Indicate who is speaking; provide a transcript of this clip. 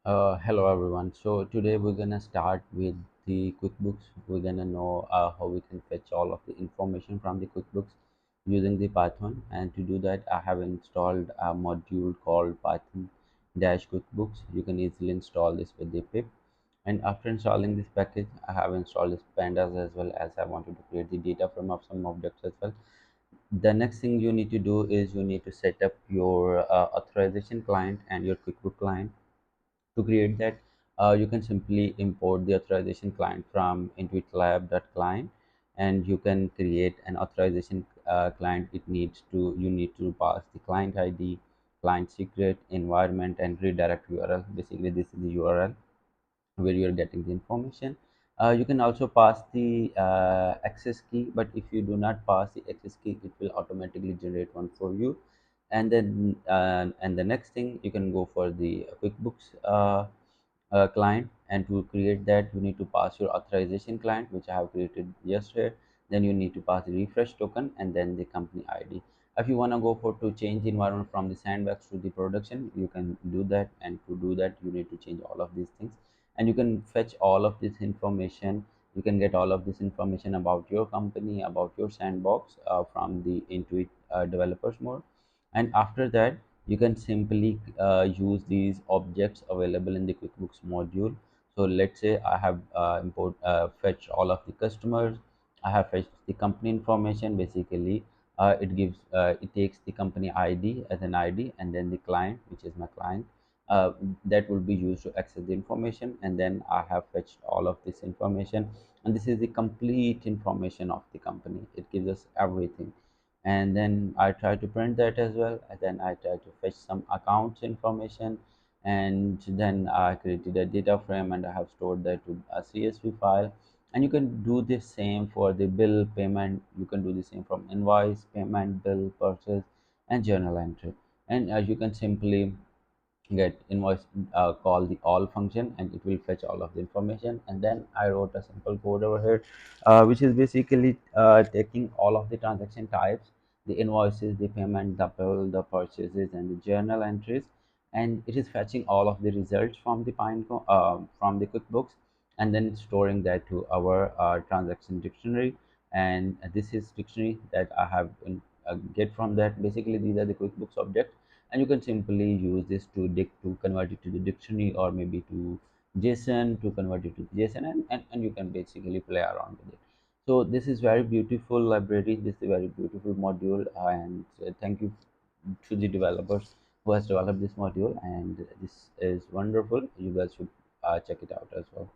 Speaker 1: Hello everyone. So today we're gonna start with the QuickBooks. We're gonna know how we can fetch all of the information from the QuickBooks using the Python. And to do that, I have installed a module called Python Dash QuickBooks. You can easily install this with the pip. And after installing this package, I have installed this pandas as well as I wanted to create the data from of some objects as well. The next thing you need to do is you need to set up your authorization client and your QuickBook client. To create that, you can simply import the authorization client from intuitlab.client, and you can create an authorization client. You need to pass the client ID, client secret, environment, and redirect URL. Basically, this is the URL where you're getting the information. You can also pass the access key, but if you do not pass the access key, it will automatically generate one for you. And the next thing, you can go for the QuickBooks client, and to create that you need to pass your authorization client, which I have created yesterday. Then you need to pass the refresh token and then the company ID. If you want to go for to change the environment from the sandbox to the production, you can do that, and to do that you need to change all of these things, and you can fetch all of this information. You can get all of this information about your company, about your sandbox, from the Intuit developers mode. And after that, you can simply use these objects available in the QuickBooks module. So let's say I have fetched all of the customers. I have fetched the company information. Basically, it takes the company ID as an ID, and then the client, which is my client, uh, that will be used to access the information. And then I have fetched all of this information, and this is the complete information of the company. It gives us everything. And then I try to print that as well, and then I try to fetch some accounts information, and then I created a data frame and I have stored that to a CSV file. And you can do the same for the bill payment. You can do the same from invoice, payment, bill, purchase, and journal entry. And you can simply get invoice, call the all function, and it will fetch all of the information. And then I wrote a simple code over here, which is basically taking all of the transaction types, the invoices, the payment, the bill, the purchases, and the journal entries, and it is fetching all of the results from the from the QuickBooks, and then storing that to our transaction dictionary. And this is dictionary that I have get from that. Basically, these are the QuickBooks objects, and you can simply use this to convert it to the dictionary, or maybe to JSON, to convert it to JSON, and you can basically play around with it. So this is very beautiful library. This is a very beautiful module, and thank you to the developers who has developed this module. And this is wonderful. You guys should check it out as well.